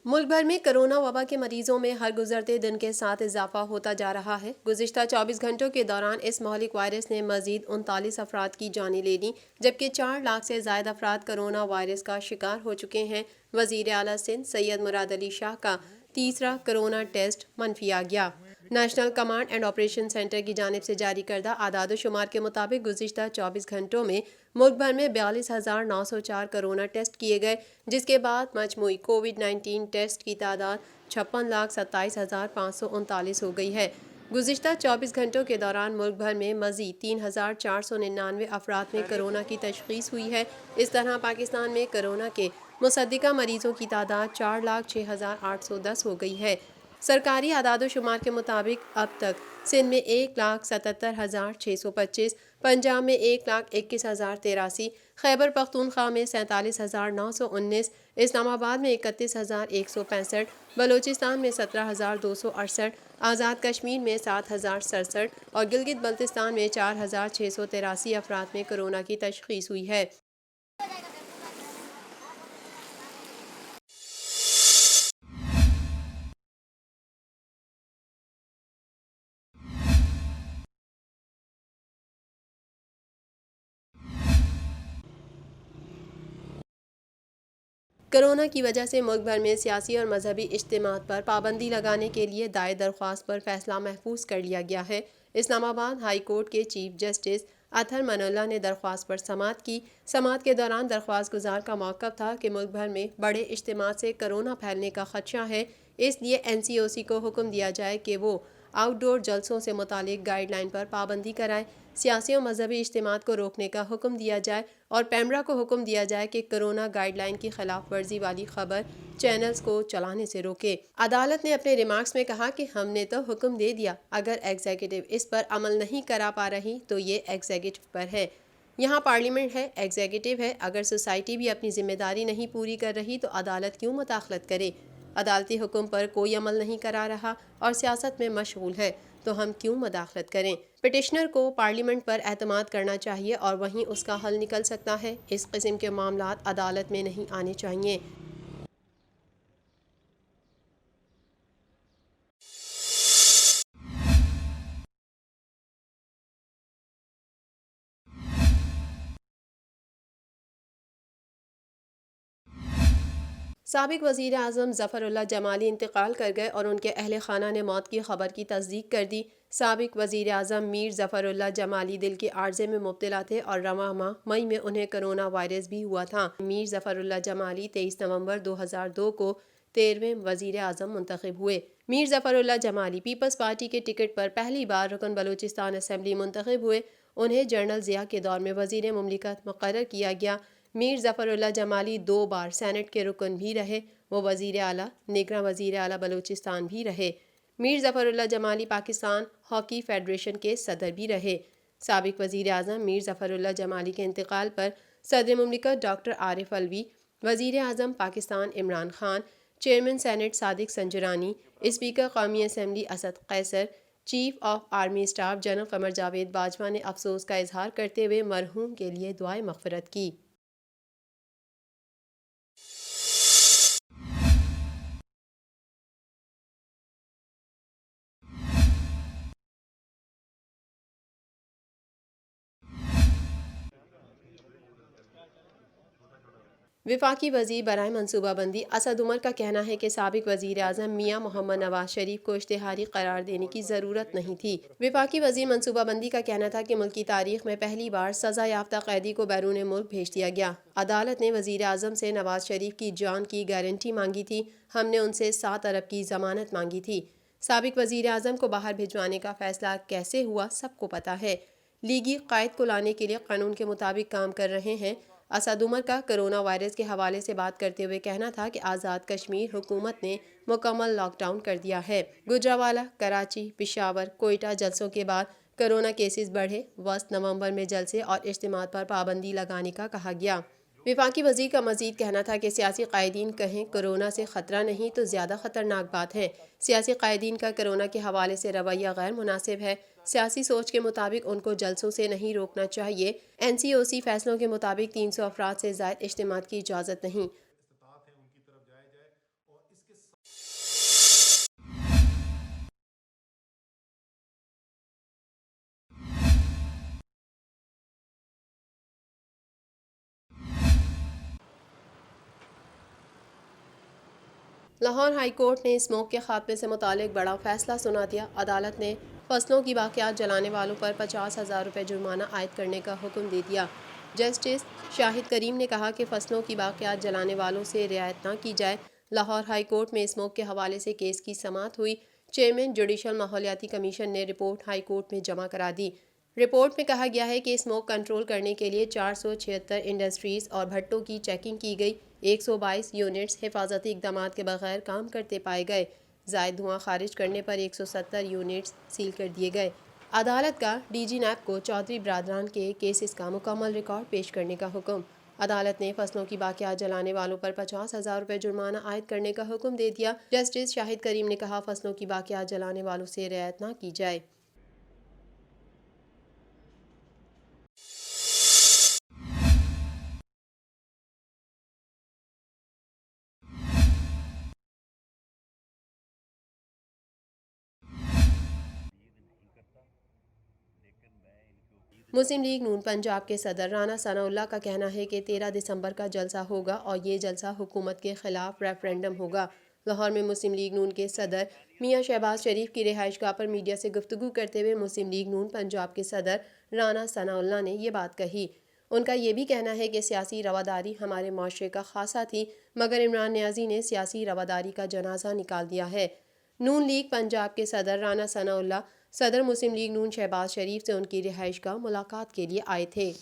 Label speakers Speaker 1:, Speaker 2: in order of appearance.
Speaker 1: मुल्क भर में कोरोना वबा के मरीजों में हर गुजरते दिन के साथ इजाफा होता जा रहा है। गुज़िश्ता 24 घंटों के दौरान इस महलिक वायरस ने मजीद 39 अफराद की जानें ले लीं, जबकि 4 लाख से ज़ायद अफराद कोरोना वायरस का शिकार हो चुके हैं। वज़ीर आला सिंध सैयद मुराद अली शाह का तीसरा कोरोना टेस्ट मनफी आ गया। National command and operation centre की जानिब से जारी करदा आदाद शुमार के मुताबिक गुज़िश्ता 24 घंटों में मुल्क भर में 42,904 कोरोना टेस्ट किए गए, जिसके बाद मजमूई कोविड-19 टेस्ट की तादाद 56,27,539 हो गई है। गुज़िश्ता 24 घंटों के दौरान मुल्क भर में मज़ीद 3,499 अफराद में कोरोना की तशख़ीस हुई है। इस तरह पाकिस्तान में कोरोना के मुसद्दिका मरीजों की तादाद 4,06,810 हो गई है। सरकारी आदाद शुमार के मुताबिक अब तक सिंध में 1,77,625, पंजाब में 1,21,083, खैबर पख्तूनख्वा में 47,919, इस्लामाबाद में 31,165, बलूचिस्तान में 17,268, आज़ाद कश्मीर में 7,067 और गिलगित बल्तिस्तान में 4,683 अफराद में कोरोना की तशख़ीस हुई है। कोरोना की वजह से मुल्क भर में सियासी और मजहबी इज्तिमात पर पाबंदी लगाने के लिए दायर दरख्वास्त पर फैसला महफूज कर लिया गया है। इस्लामाबाद हाई कोर्ट के चीफ जस्टिस अतहर मनोल्लाह ने दरख्वास्त पर समाअत की। समाअत के दौरान दरख्वास्त गुजार का मौक़िफ़ था कि मुल्क भर में बड़े इज्तिमात से कोरोना फैलने का खदशा है, इसलिए NCOC को हुक्म दिया जाए कि वो आउटडोर जलसों से मुतालिक गाइडलाइन पर पाबंदी कराए। सियासी और मजहबी इज्तिमात को रोकने का हुक्म दिया जाए और पैमरा को हुक्म दिया जाए कि कोरोना गाइडलाइन की खिलाफ वर्जी वाली खबर चैनल्स को चलाने से रोके। अदालत ने अपने रिमार्क्स में कहा कि हमने तो हुक्म दे दिया, अगर एग्जीक्यूटिव इस पर अमल नहीं करा पा रही तो ये एग्जीक्यूटिव पर है। यहाँ पार्लियामेंट है, एग्जीक्यूटिव है। अगर सोसाइटी भी अपनी जिम्मेदारी नहीं पूरी कर रही तो अदालत क्यों मुदाखलत करे? अदालती हुक्म पर कोई अमल नहीं करा रहा और सियासत में मशगूल है, तो हम क्यों मुदाखलत करें? पिटिशनर को पार्लियामेंट पर एतमाद करना चाहिए और वहीं उसका हल निकल सकता है। इस किस्म के मामलात अदालत में नहीं आने चाहिए। साबिक वज़ीर आज़म ज़फ़रुल्लाह जमाली इंतकाल कर गए और उनके अहल खाना ने मौत की खबर की तस्दीक कर दी। साबिक वज़ीर आज़म मीर ज़फ़रुल्लाह जमाली दिल के आर्जे में मुब्तला थे और रवां माह मई में उन्हें कोरोना वायरस भी हुआ था। मीर ज़फ़रुल्लाह जमाली 23 नवंबर 2002 को 13वें वज़ीर आज़म मुंतखब हुए। मीर ज़फ़रुल्लाह जमाली पीपल्स पार्टी के टिकट पर पहली बार रुकन बलूचिस्तान असम्बली मुंतखब हुए। उन्हें जनरल ज़िया के दौर में वज़ीर मुमलिकत मुक़र्रर किया गया। मीर ज़फ़रुल्लाह जमाली 2 बार सेनेट के रुकन भी रहे। वो वज़ीर आला, निगरां वज़ीर आला बलूचिस्तान भी रहे। मीर ज़फ़रुल्लाह जमाली पाकिस्तान हॉकी फेडरेशन के सदर भी रहे। साबिक वज़ीर आज़म मीर ज़फ़रुल्लाह जमाली के इंतकाल पर सदर मुमलिकत डॉक्टर आरिफ अलवी, वज़ीर आज़म Pakistan Imran Khan, chairman senate Sadiq Sanjrani, speaker कौमी assembly Asad Qaiser, chief of army staff general Qamar Javed Bajwa ने अफसोस का इजहार करते हुए मरहूम के लिए दुआए मग़फ़िरत की। वफाकी वज़ीर बराए मनसूबाबंदी असद उमर का कहना है कि साबिक वज़ीर आज़म मियाँ मोहम्मद नवाज शरीफ को इश्तिहारी करार देने की ज़रूरत नहीं थी। वफाकी वज़ीर मनसूबाबंदी का कहना था कि मुल्क की तारीख में पहली बार सज़ा याफ्ता कैदी को बैरून मुल्क भेज दिया गया। अदालत ने वज़ीर आज़म से नवाज शरीफ की जान की गारंटी मांगी थी। हमने उनसे 7 अरब की ज़मानत मांगी थी। साबिक वज़ीर आज़म को बाहर भिजवाने का फ़ैसला कैसे हुआ सबको पता है। लीगी क़ायद को लाने के लिए कानून के मुताबिक काम कर रहे हैं। असद उमर का कोरोना वायरस के हवाले से बात करते हुए कहना था कि आज़ाद कश्मीर हुकूमत ने मुकम्मल लॉकडाउन कर दिया है। गुजरावाला, कराची, पेशावर, कोयटा जलसों के बाद कोरोना केसेस बढ़े। वस्त नवंबर में जलसे और इज्तिमात पर पाबंदी लगाने का कहा गया। वफाकी वज़ीर का मज़ीद कहना था कि सियासी कायदीन कहें कोरोना से ख़तरा नहीं तो ज़्यादा ख़तरनाक बात है। सियासी कायदीन का कोरोना के हवाले से रवैया गैर मुनासिब है। सियासी सोच के मुताबिक उनको जलसों से नहीं रोकना चाहिए। NCOC फैसलों के मुताबिक 300 अफराद से ज़ायद इज्तिमात की इजाज़त नहीं। لاہور ہائی کورٹ نے اسموک کے خاتمے سے متعلق بڑا فیصلہ سنا دیا۔ عدالت نے فصلوں کی باقیات جلانے والوں پر 50,000 روپے جرمانہ عائد کرنے کا حکم دے دیا۔ جسٹس شاہد کریم نے کہا کہ فصلوں کی باقیات جلانے والوں سے رعایت نہ کی جائے۔ لاہور ہائی کورٹ میں اسموک کے حوالے سے کیس کی سماعت ہوئی۔ چیئرمین جوڈیشل ماحولیاتی کمیشن نے رپورٹ ہائی کورٹ میں جمع کرا دی۔ رپورٹ میں کہا گیا ہے کہ اسموک کنٹرول کرنے کے لیے 476 انڈسٹریز اور بھٹوں کی چیکنگ کی گئی۔ 122 یونٹس حفاظتی اقدامات کے بغیر کام کرتے پائے گئے۔ زائد دھواں خارج کرنے پر 170 یونٹس سیل کر دیے گئے۔ عدالت کا ڈی جی نیب کو چودھری برادران کے کیسز کا مکمل ریکارڈ پیش کرنے کا حکم۔ عدالت نے فصلوں کی باقیات جلانے والوں پر 50,000 روپے جرمانہ عائد کرنے کا حکم دے دیا۔ جسٹس شاہد کریم نے کہا فصلوں کی باقیات جلانے والوں سے رعایت نہ کی جائے۔ مسلم لیگ نون پنجاب کے صدر رانا ثناء اللہ کا کہنا ہے کہ 13 دسمبر کا جلسہ ہوگا اور یہ جلسہ حکومت کے خلاف ریفرینڈم ہوگا۔ لاہور میں مسلم لیگ نون کے صدر میاں شہباز شریف کی رہائش گاہ پر میڈیا سے گفتگو کرتے ہوئے مسلم لیگ نون پنجاب کے صدر رانا ثناء اللہ نے یہ بات کہی۔ ان کا یہ بھی کہنا ہے کہ سیاسی رواداری ہمارے معاشرے کا خاصہ تھی، مگر عمران نیازی نے سیاسی رواداری کا جنازہ نکال دیا ہے۔ نون لیگ پنجاب کے صدر رانا ثناء اللہ صدر مسلم لیگ نون شہباز شریف سے ان کی رہائش گاہ ملاقات کے لیے آئے تھے۔